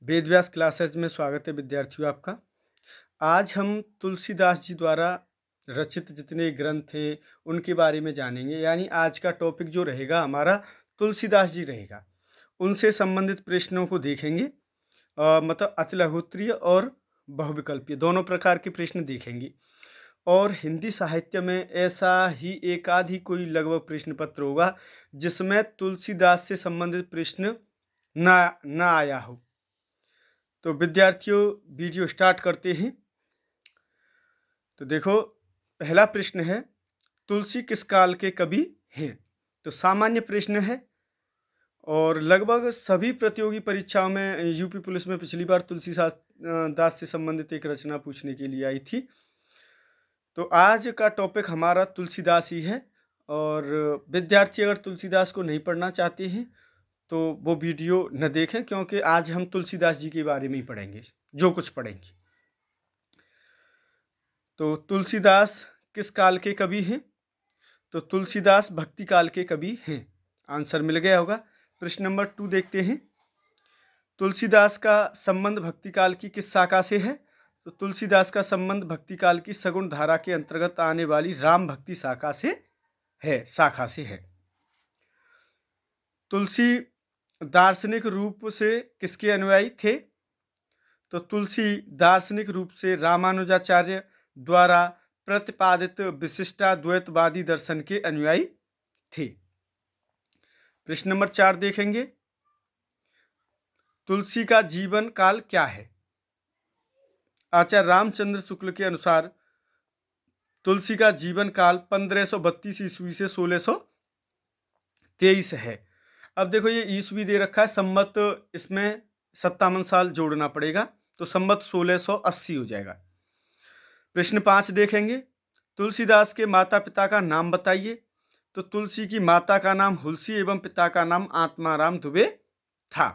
Vedvyas classes में स्वागत है विद्यार्थियों आपका। आज हम तुलसीदास जी द्वारा रचित जितने ग्रंथ हैं उनके बारे में जानेंगे। यानी आज का टॉपिक जो रहेगा हमारा तुलसीदास जी रहेगा, उनसे संबंधित प्रश्नों को देखेंगे। मतलब अतिलहोत्रीय और बहुविकल्पीय दोनों प्रकार के प्रश्न देखेंगे। और हिंदी साहित्य में ऐसा ही एक आध ही कोई लगभग प्रश्न पत्र होगा जिसमें तुलसीदास से संबंधित प्रश्न ना आया हो। तो विद्यार्थियों वीडियो स्टार्ट करते हैं। तो देखो, पहला प्रश्न है, तुलसी किस काल के कवि हैं? तो सामान्य प्रश्न है और लगभग सभी प्रतियोगी परीक्षाओं में यूपी पुलिस में पिछली बार दास से संबंधित एक रचना पूछने के लिए आई थी। तो आज का टॉपिक हमारा तुलसीदास ही है। और विद्यार्थी अगर तुलसीदास को नहीं पढ़ना चाहते हैं तो वो वीडियो न देखें, क्योंकि आज हम तुलसीदास जी के बारे में ही पढ़ेंगे, जो कुछ पढ़ेंगे। तो तुलसीदास किस काल के कवि हैं? तो तुलसीदास भक्ति काल के कवि हैं। आंसर मिल गया होगा। प्रश्न नंबर 2 देखते हैं। तुलसीदास का संबंध भक्ति काल की किस शाखा से है? तो तुलसीदास का संबंध भक्ति काल की सगुण धारा के अंतर्गत आने वाली राम भक्ति शाखा से है। तुलसी दार्शनिक रूप से किसके अनुयायी थे? तो तुलसी दार्शनिक रूप से रामानुजाचार्य द्वारा प्रतिपादित विशिष्टाद्वैतवादी दर्शन के अनुयायी थे। प्रश्न नंबर 4 देखेंगे। तुलसी का जीवन काल क्या है? आचार्य रामचंद्र शुक्ल के अनुसार तुलसी का जीवन काल 1532 ईस्वी से 1623 है। अब देखो, ये ईस्वी दे रखा है, संमत इसमें 57 साल जोड़ना पड़ेगा, तो संमत 1680 हो जाएगा। प्रश्न 5 देखेंगे। तुलसीदास के माता पिता का नाम बताइए। तो तुलसी की माता का नाम हुलसी एवं पिता का नाम आत्माराम दुबे था।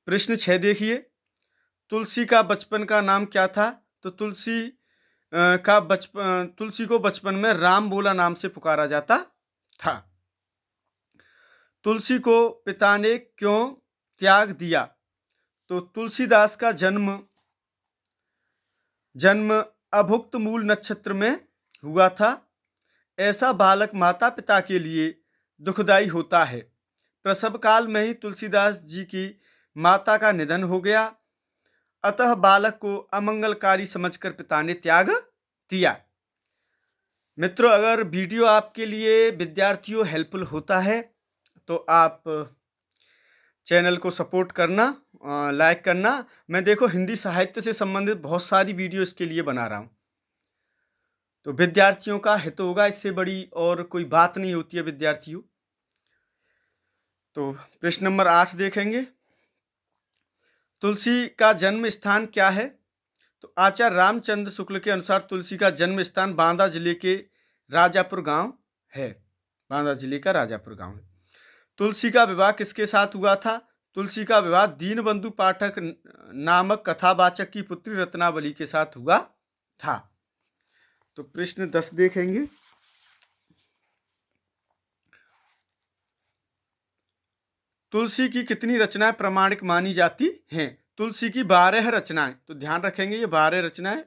प्रश्न 6 देखिए। तुलसी का बचपन का नाम क्या था? तो तुलसी को बचपन में राम बोला नाम से पुकारा जाता था। तुलसी को पिता ने क्यों त्याग दिया? तो तुलसीदास का जन्म अभुक्त मूल नक्षत्र में हुआ था। ऐसा बालक माता पिता के लिए दुखदाई होता है। प्रसव काल में ही तुलसीदास जी की माता का निधन हो गया, अतः बालक को अमंगलकारी समझकर पिता ने त्याग दिया। मित्रों, अगर वीडियो आपके लिए विद्यार्थियों हेल्पफुल होता है तो आप चैनल को सपोर्ट करना, लाइक करना। मैं देखो हिंदी साहित्य से संबंधित बहुत सारी वीडियो इसके लिए बना रहा हूँ, तो विद्यार्थियों का हित होगा, इससे बड़ी और कोई बात नहीं होती है विद्यार्थियों। तो प्रश्न नंबर 8 देखेंगे। तुलसी का जन्म स्थान क्या है? तो आचार्य रामचंद्र शुक्ल के अनुसार तुलसी का जन्म स्थान बांदा जिले के राजापुर गांव है। बांदा जिले का राजापुर गांव है। तुलसी का विवाह किसके साथ हुआ था? तुलसी का विवाह दीनबंधु पाठक नामक कथावाचक की पुत्री रत्नावली के साथ हुआ था। तो प्रश्न 10 देखेंगे। तुलसी की कितनी रचनाएं प्रामाणिक मानी जाती हैं? तुलसी की 12 रचनाएं। तो ध्यान रखेंगे, ये 12 रचनाएं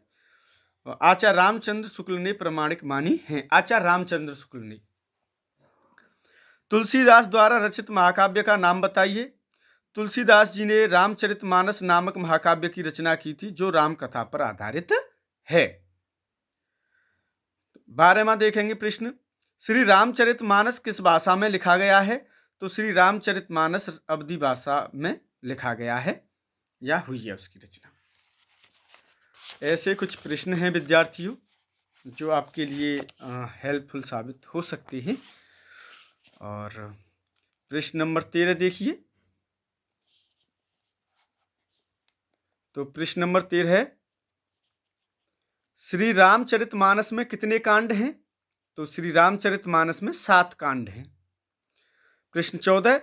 आचार्य रामचंद्र शुक्ल ने प्रामाणिक मानी हैं। आचार्य रामचंद्र शुक्ल ने। तुलसीदास द्वारा रचित महाकाव्य का नाम बताइए। तुलसीदास जी ने रामचरितमानस नामक महाकाव्य की रचना की थी, जो राम कथा पर आधारित है। 12वां देखेंगे प्रश्न। श्री रामचरितमानस किस भाषा में लिखा गया है? तो श्री रामचरितमानस अवधी भाषा में लिखा गया है या हुई है उसकी रचना। ऐसे कुछ प्रश्न हैं विद्यार्थियों जो आपके लिए हेल्पफुल साबित हो सकते हैं। और प्रश्न नंबर 13 देखिए। तो प्रश्न नंबर 13 है, श्री रामचरितमानस में कितने कांड हैं? तो श्री रामचरितमानस में 7 कांड हैं। प्रश्न 14,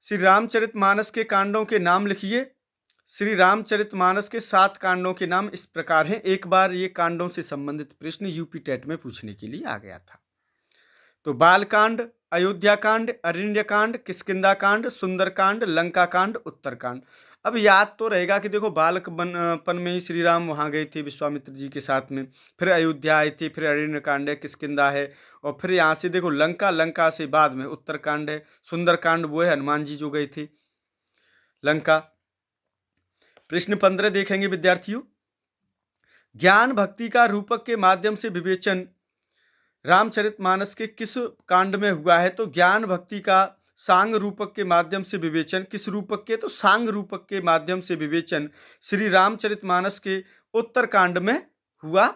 श्री रामचरितमानस के कांडों के नाम लिखिए। श्री रामचरितमानस के 7 कांडों के नाम इस प्रकार हैं। एक बार ये कांडों से संबंधित प्रश्न यूपी टेट में पूछने के लिए आ गया था। तो बालकांड, अयोध्या कांड, अरण्य कांड, किष्किंधा कांड, सुंदर कांड, लंका कांड, उत्तर कांड। अब याद तो रहेगा कि देखो पन में ही श्री राम वहाँ गए थे विश्वामित्र जी के साथ में, फिर अयोध्या आए थे, फिर अरण्यकांड है, किष्किंधा है, और फिर यहाँ से देखो लंका से बाद में उत्तरकांड है, सुंदरकांड वो है हनुमान जी जो गए थे लंका। प्रश्न 15 देखेंगे विद्यार्थियों। ज्ञान भक्ति का रूपक के माध्यम से विवेचन रामचरितमानस के किस कांड में हुआ है? तो ज्ञान भक्ति का सांग रूपक के माध्यम से विवेचन किस रूपक के? तो सांग रूपक के माध्यम से विवेचन श्री रामचरितमानस के उत्तर कांड में हुआ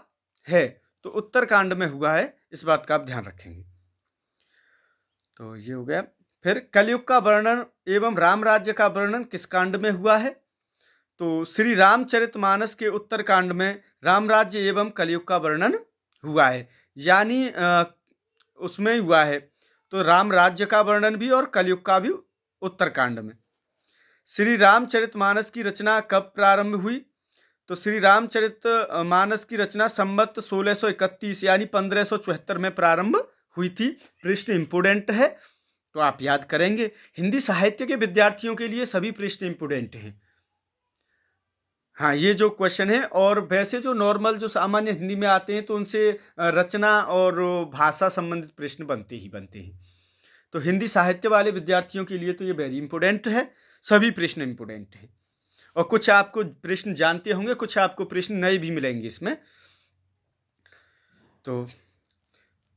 है। तो उत्तर कांड में हुआ है, इस बात का आप ध्यान रखेंगे। तो ये हो गया। फिर कलयुग का वर्णन एवं राम राज्य का वर्णन किस कांड में हुआ है? तो श्री रामचरितमानस के उत्तर कांड में राम राज्य एवं कलयुग का वर्णन हुआ है, यानी उसमें ही हुआ है। तो राम राज्य का वर्णन भी और कलयुग का भी उत्तरकांड में। श्री रामचरितमानस की रचना कब प्रारंभ हुई? तो श्री रामचरितमानस की रचना संवत 1631 यानी 1574 में प्रारंभ हुई थी। प्रश्न इंपोर्टेंट है, तो आप याद करेंगे। हिंदी साहित्य के विद्यार्थियों के लिए सभी प्रश्न इंपोर्टेंट हैं। हाँ, ये जो क्वेश्चन है, और वैसे जो नॉर्मल जो सामान्य हिंदी में आते हैं तो उनसे रचना और भाषा संबंधित प्रश्न बनते ही बनते हैं। तो हिंदी साहित्य वाले विद्यार्थियों के लिए तो ये वेरी इंपॉर्टेंट है, सभी प्रश्न इंपॉर्टेंट हैं। और कुछ आपको प्रश्न जानते होंगे, कुछ आपको प्रश्न नए भी मिलेंगे इसमें। तो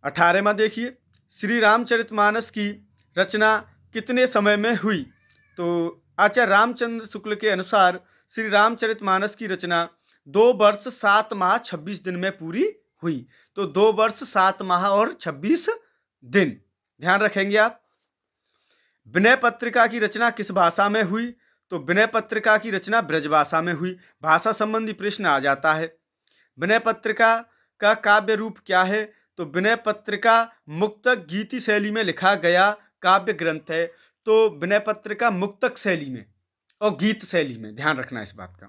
18वां देखिए, श्री रामचरितमानस की रचना कितने समय में हुई? तो आचार्य रामचंद्र शुक्ल के अनुसार श्री रामचरितमानस की रचना 2 वर्ष 7 माह 26 दिन में पूरी हुई। तो 2 वर्ष 7 माह और 26 दिन, ध्यान रखेंगे आप। विनय पत्रिका की रचना किस भाषा में हुई? तो विनय पत्रिका की रचना ब्रजभाषा में हुई। भाषा संबंधी प्रश्न आ जाता है। विनय पत्रिका का काव्य रूप क्या है? तो विनय पत्रिका मुक्तक गीति शैली में लिखा गया काव्य ग्रंथ है। तो विनय पत्रिका मुक्तक शैली में और गीत शैली में, ध्यान रखना इस बात का।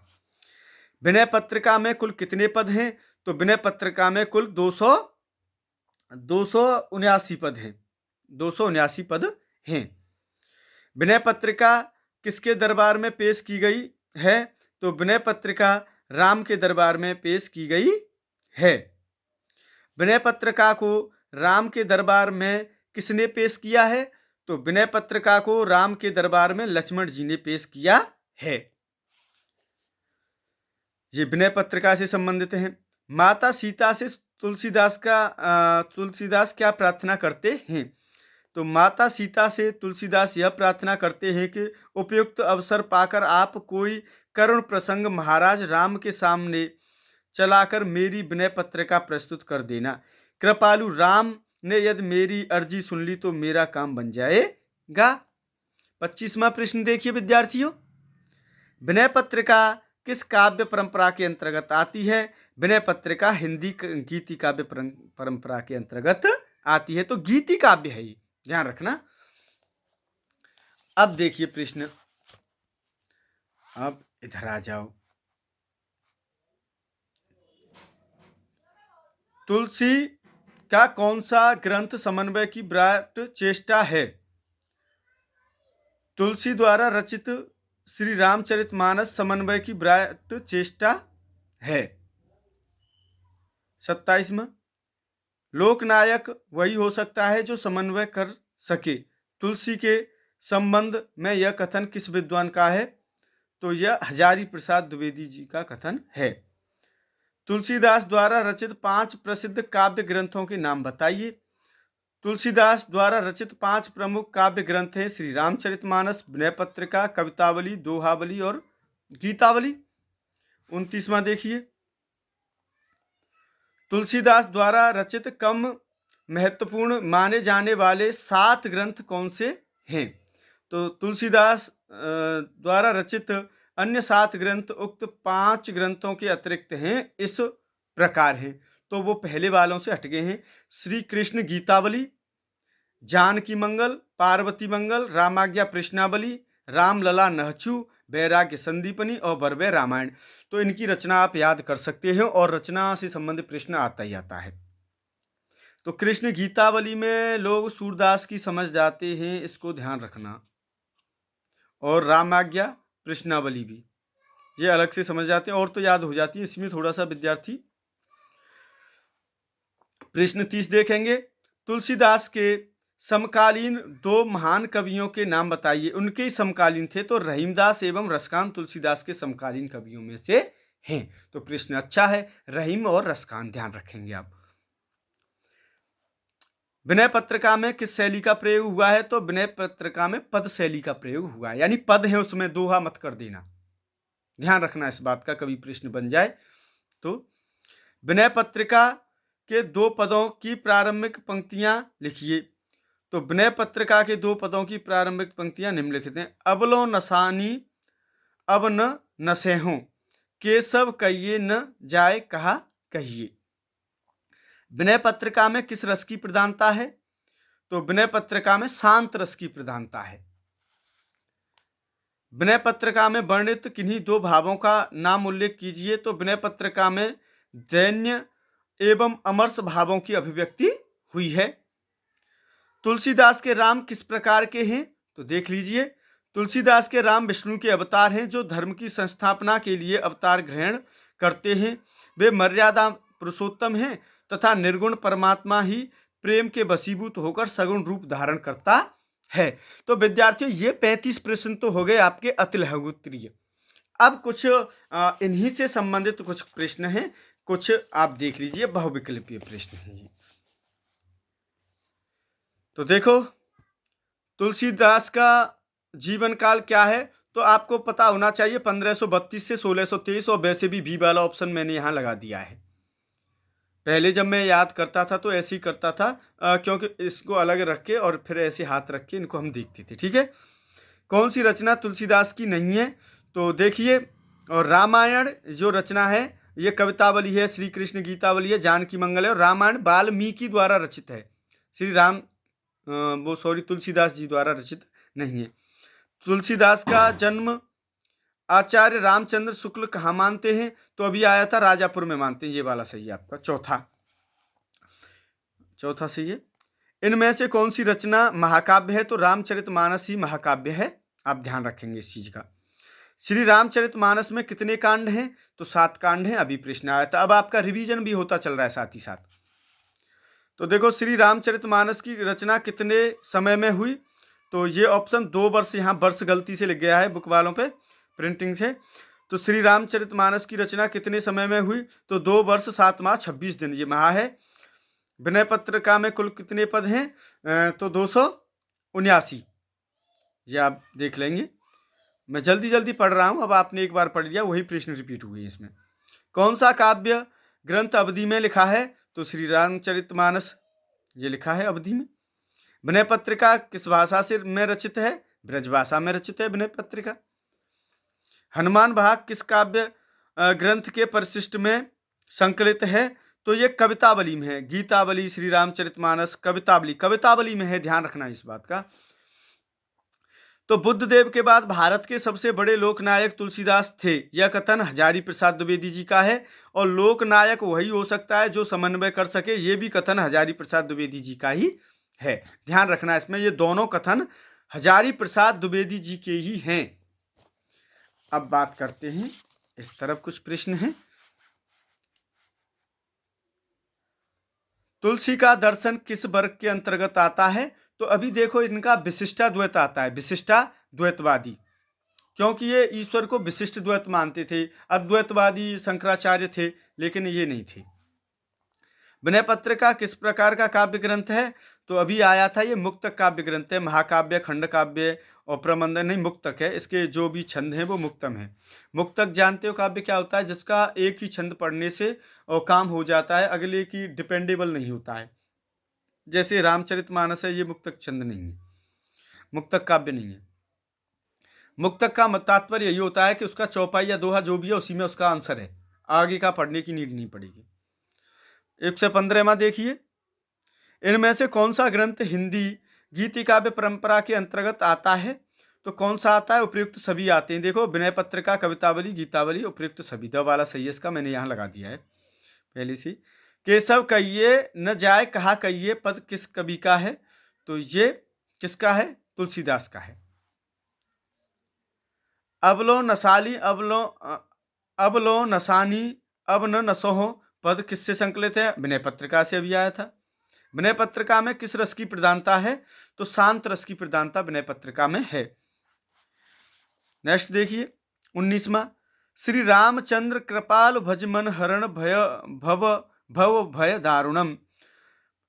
विनय पत्रिका में कुल कितने पद हैं? तो विनय पत्रिका में कुल 279 पद हैं। 279 पद हैं। विनय पत्रिका किसके दरबार में पेश की गई है? तो विनय पत्रिका राम के दरबार में पेश की गई है। विनय पत्रिका को राम के दरबार में किसने पेश किया है? तो विनय पत्रिका को राम के दरबार में लक्ष्मण जी ने पेश किया है। ये विनय पत्रिका से संबंधित है। माता सीता से तुलसीदास क्या प्रार्थना करते हैं? तो माता सीता से तुलसीदास यह प्रार्थना करते हैं कि उपयुक्त अवसर पाकर आप कोई करुण प्रसंग महाराज राम के सामने चलाकर मेरी विनय पत्रिका प्रस्तुत कर देना। कृपालु राम ने यदि मेरी अर्जी सुन ली तो मेरा काम बन जाएगा। 25वां प्रश्न देखिए विद्यार्थियों। विनय पत्रिका किस काव्य परंपरा के अंतर्गत आती है? विनय पत्रिका हिंदी गीति काव्य परंपरा के अंतर्गत आती है। तो गीति काव्य है ये, ध्यान रखना। अब देखिए प्रश्न, अब इधर आ जाओ। तुलसी का कौन सा ग्रंथ समन्वय की विराट चेष्टा है? तुलसी द्वारा रचित श्री रामचरितमानस समन्वय की विराट चेष्टा है। 27वां, लोकनायक वही हो सकता है जो समन्वय कर सके। तुलसी के संबंध में यह कथन किस विद्वान का है? तो यह हजारी प्रसाद द्विवेदी जी का कथन है। तुलसीदास द्वारा रचित 5 प्रसिद्ध काव्य ग्रंथों के नाम बताइए। तुलसीदास द्वारा रचित 5 प्रमुख काव्य ग्रंथ हैं श्री रामचरितमानस, विनय पत्रिका, कवितावली, दोहावली और गीतावली। 29वां देखिए, तुलसीदास द्वारा रचित कम महत्वपूर्ण माने जाने वाले 7 ग्रंथ कौन से हैं? तो तुलसीदास द्वारा रचित अन्य 7 ग्रंथ उक्त 5 ग्रंथों के अतिरिक्त हैं, इस प्रकार हैं। तो वो पहले वालों से हट गए हैं। श्री कृष्ण गीतावली, जानकी मंगल, पार्वती मंगल, रामाज्ञा प्रश्नावली, रामलला नहचू, वैराग्य संदीपनी और बरवे रामायण। तो इनकी रचना आप याद कर सकते हैं और रचना से संबंधित प्रश्न आता ही आता है। तो कृष्ण गीतावली में लोग सूरदास की समझ जाते हैं, इसको ध्यान रखना। और रामाज्ञा प्रश्नावली भी, ये अलग से समझ जाते हैं और तो याद हो जाती है। इसमें थोड़ा सा विद्यार्थी प्रश्न 30 देखेंगे। तुलसीदास के समकालीन दो महान कवियों के नाम बताइए। उनके ही समकालीन थे तो रहीमदास एवं रसकान तुलसीदास के समकालीन कवियों में से हैं। तो प्रश्न अच्छा है, रहीम और रसकान ध्यान रखेंगे आप। विनय पत्रिका में किस शैली का प्रयोग हुआ है? तो विनय पत्रिका में पद शैली का प्रयोग हुआ है, यानी पद है उसमें, दोहा मत कर देना, ध्यान रखना इस बात का, कभी प्रश्न बन जाए तो। विनय पत्रिका के दो पदों की प्रारंभिक पंक्तियां लिखिए। तो विनय पत्रिका के दो पदों की प्रारंभिक पंक्तियां निम्नलिखित हैं। अबलो नसानी अब न नसेहों, केशव कहिए न जाए कहा कहिए। विनय पत्रिका में किस रस की प्रधानता है? तो विनय पत्रिका में शांत रस की प्रधानता है। विनय पत्रिका में वर्णित किन्हीं दो भावों का नाम उल्लेख कीजिए। तो विनय पत्रिका में दैन्य एवं अमर्ष भावों की अभिव्यक्ति हुई है। तुलसीदास के राम किस प्रकार के हैं? तो देख लीजिए, तुलसीदास के राम विष्णु के अवतार हैं जो धर्म की संस्थापना के लिए अवतार ग्रहण करते हैं। वे मर्यादा पुरुषोत्तम हैं तथा निर्गुण परमात्मा ही प्रेम के वशीभूत होकर सगुण रूप धारण करता है। तो विद्यार्थियों, ये 35 प्रश्न तो हो गए आपके अति लघुत्तरीय। अब कुछ इन्हीं से संबंधित कुछ प्रश्न हैं, कुछ आप देख लीजिए, बहुविकल्पीय प्रश्न हैं ये। तो देखो, तुलसीदास का जीवन काल क्या है? तो आपको पता होना चाहिए 1532 से 1623, और वैसे भी बी वाला ऑप्शन मैंने यहाँ लगा दिया है। पहले जब मैं याद करता था तो ऐसे ही करता था, क्योंकि इसको अलग रख के और फिर ऐसे हाथ रख के इनको हम देखते थे, ठीक है। कौन सी रचना तुलसीदास की नहीं है? तो देखिए, और रामायण जो रचना है ये कवितावली है, श्री कृष्ण गीतावली है, जानकी मंगल है, और रामायण वाल्मीकि द्वारा रचित है, तुलसीदास जी द्वारा रचित नहीं है। तुलसीदास का जन्म आचार्य रामचंद्र शुक्ल कहाँ मानते हैं? तो अभी आया था, राजापुर में मानते हैं, ये वाला सही है आपका, चौथा सही है। इनमें से कौन सी रचना महाकाव्य है? तो रामचरितमानस ही महाकाव्य है, आप ध्यान रखेंगे इस चीज का। श्री रामचरितमानस में कितने कांड हैं? तो 7 कांड हैं, अभी प्रश्न आया था। अब आपका रिवीजन भी होता चल रहा है साथ ही साथ। तो देखो, श्री रामचरितमानस की रचना कितने समय में हुई? तो ये ऑप्शन 2 वर्ष, यहाँ वर्ष गलती से लिख गया है बुक वालों पे प्रिंटिंग से। तो श्री रामचरितमानस की रचना कितने समय में हुई? तो 2 वर्ष 7 माह 26 दिन, ये महा है। विनय पत्रिका में कुल कितने पद हैं? तो 279, ये आप देख लेंगे। मैं जल्दी जल्दी पढ़ रहा हूँ, अब आपने एक बार पढ़ लिया, वही प्रश्न रिपीट हुए इसमें। कौन सा काव्य ग्रंथ अवधि में लिखा है? तो श्री रामचरितमानस ये लिखा है अवधि में। विनय पत्रिका किस भाषा से में रचित है? ब्रजभाषा में रचित है विनय पत्रिका। हनुमान भाग किस काव्य ग्रंथ के परिशिष्ट में संकलित है? तो ये कवितावली में है। गीतावली, श्री रामचरितमानस कवितावली में है, ध्यान रखना इस बात का। तो बुद्ध देव के बाद भारत के सबसे बड़े लोकनायक तुलसीदास थे, यह कथन हजारी प्रसाद द्विवेदी जी का है। और लोकनायक वही हो सकता है जो समन्वय कर सके, ये भी कथन हजारी प्रसाद द्विवेदी जी का ही है, ध्यान रखना इसमें। ये दोनों कथन हजारी प्रसाद द्विवेदी जी के ही हैं। अब बात करते हैं, इस तरफ कुछ प्रश्न हैं। तुलसी का दर्शन किस वर्ग के अंतर्गत आता है? तो अभी देखो, इनका विशिष्टाद्वैत आता है, विशिष्टाद्वैतवादी, क्योंकि ये ईश्वर को विशिष्ट द्वैत मानते थे। अद्वैतवादी शंकराचार्य थे, लेकिन ये नहीं थे। विनय पत्रिका किस प्रकार का काव्य ग्रंथ है? तो अभी आया था, ये मुक्तक काव्य ग्रंथ है। महाकाव्य, खंड काव्य और प्रबंधन नहीं, मुक्तक है। इसके जो भी छंद हैं वो मुक्तम है। मुक्तक जानते हो काव्य क्या होता है? जिसका एक ही छंद पढ़ने से और काम हो जाता है, अगले की डिपेंडेबल नहीं होता है। जैसे रामचरितमानस है, ये मुक्तक छंद नहीं है, मुक्तक काव्य नहीं है। मुक्तक का तात्पर्य यही होता है कि उसका चौपाई या दोहा जो भी है उसी में उसका आंसर है, आगे का पढ़ने की नीड नहीं पड़ेगी। 115वां देखिए, इनमें से कौन सा ग्रंथ हिंदी गीति काव्य परंपरा के अंतर्गत आता है? तो कौन सा आता है? उपयुक्त सभी आते हैं। देखो, विनय पत्रिका, कवितावली, गीतावली, उपयुक्त सभी, द वाला सही है इसका, मैंने यहाँ लगा दिया है पहले से। केशव कहिए न जाए कहा कहिए पद किस कवि का है? तो ये किसका है? तुलसीदास का है। अबलो नसाली अबलो नसानी अब न नसोहो पद किससे संकलित है? विनय पत्रिका से अभी आया था। विनय पत्रिका में किस रस की प्रधानता है? तो शांत रस की प्रधानता विनय पत्रिका में है। नेक्स्ट देखिए 19वां, श्री रामचंद्र कृपाल भज मन हरण भय भव भव भय दारुणम।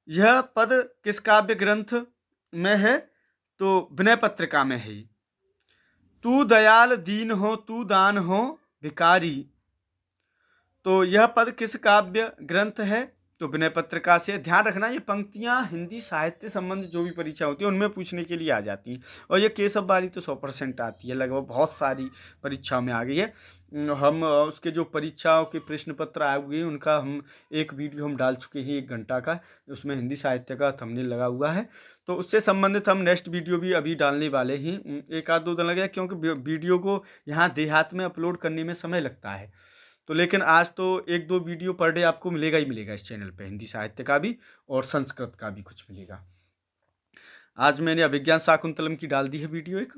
यह पद किस काव्य ग्रंथ में है? तो विनय पत्रिका में है। तू दयाल दीन हो तू दान हो भिकारी, तो यह पद किस काव्य ग्रंथ है? तो विनय पत्रिका से। ध्यान रखना ये पंक्तियां हिंदी साहित्य संबंध जो भी परीक्षा होती है उनमें पूछने के लिए आ जाती हैं, और ये केशव वाली तो 100% आती है, लगभग बहुत सारी परीक्षाओं में आ गई है। हम उसके जो परीक्षाओं के प्रश्न पत्र आए हुए हैं उनका हम एक वीडियो हम डाल चुके हैं 1 घंटा का, उसमें हिंदी साहित्य का थंबनेल लगा हुआ है, तो उससे संबंधित हम नेक्स्ट वीडियो भी अभी डालने वाले हैं। 1-2 दिन लगेगा क्योंकि वीडियो को यहाँ देहात में अपलोड करने में समय लगता है, तो लेकिन आज तो 1-2 वीडियो पर डे आपको मिलेगा ही मिलेगा इस चैनल पे, हिंदी साहित्य का भी और संस्कृत का भी कुछ मिलेगा। आज मैंने अभिज्ञान शाकुंतलम की डाल दी है वीडियो एक।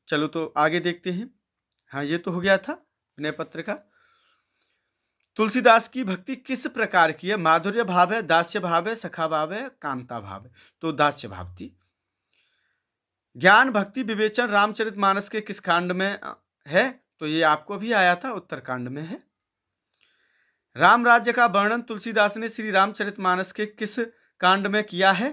चलो तो आगे देखते हैं। हाँ, ये तो हो गया था विनय पत्रिका। तुलसीदास की भक्ति किस प्रकार की है? माधुर्य भाव है, दास्य भाव है, सखा भाव है, कांता भाव है? तो दास्य भाव थी। ज्ञान भक्ति विवेचन रामचरितमानस के किस कांड में है? तो ये आपको भी आया था, उत्तरकांड में है। राम राज्य का वर्णन तुलसीदास ने श्री रामचरितमानस के किस कांड में किया है?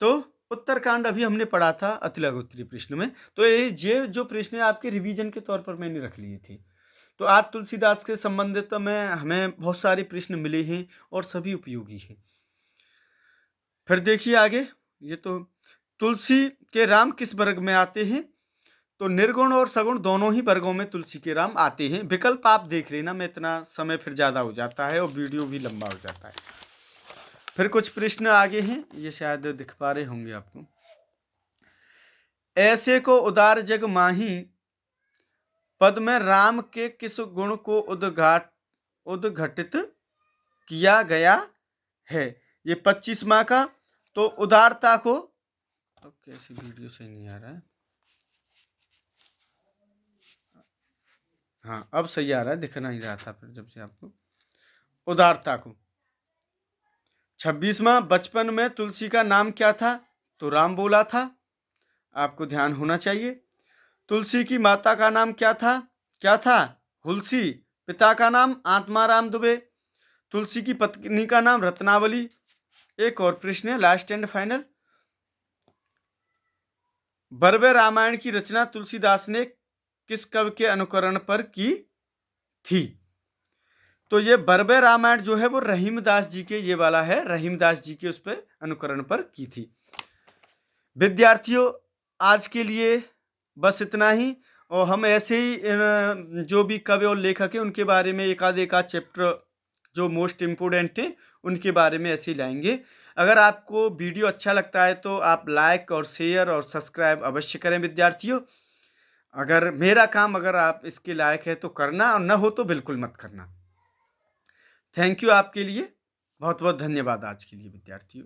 तो उत्तरकांड अभी हमने पढ़ा था अति लघु उत्तरीय प्रश्न में। तो ये जो प्रश्न है आपके रिवीजन के तौर पर मैंने रख लिए थे। तो आज तुलसीदास के संबंधित में हमें बहुत सारे प्रश्न मिले हैं और सभी उपयोगी हैं। फिर देखिए आगे, ये तो तुलसी के राम किस वर्ग में आते हैं? तो निर्गुण और सगुण दोनों ही वर्गों में तुलसी के राम आते हैं। विकल्प आप देख लेना, मैं इतना समय फिर ज़्यादा हो जाता है और वीडियो भी लंबा हो जाता है। फिर कुछ प्रश्न आगे हैं, ये शायद दिख पा रहे होंगे आपको। ऐसे को उदार जग माही पद में राम के किस गुण को उद्घटित किया गया है? ये 25वां का। तो उदारता को, अब कैसी वीडियो सही नहीं आ रहा है, हाँ अब सही आ रहा है, दिख नहीं रहा था फिर जब से आपको। उदारता को। 26वां, बचपन में तुलसी का नाम क्या था? तो राम बोला था, आपको ध्यान होना चाहिए। तुलसी की माता का नाम क्या था? क्या था? हुलसी। पिता का नाम आत्माराम दुबे। तुलसी की पत्नी का नाम रत्नावली। एक और प्रश्न है, लास्ट एंड फाइनल। बर्वे रामायण की रचना तुलसीदास ने किस कवि के अनुकरण पर की थी? तो ये बर्वे रामायण जो है वो रहीमदास जी के, ये वाला है, रहीमदास जी के उस पर अनुकरण पर की थी। विद्यार्थियों, आज के लिए बस इतना ही, और हम ऐसे ही जो भी कवि और लेखक हैं उनके बारे में एक आध चैप्टर जो मोस्ट इम्पोर्टेंट है उनके बारे में ऐसे ही लाएंगे। अगर आपको वीडियो अच्छा लगता है तो आप लाइक और शेयर और सब्सक्राइब अवश्य करें विद्यार्थियों। अगर मेरा काम अगर आप इसके लायक है तो करना, और न हो तो बिल्कुल मत करना। थैंक यू आपके लिए, बहुत बहुत धन्यवाद आज के लिए विद्यार्थियों।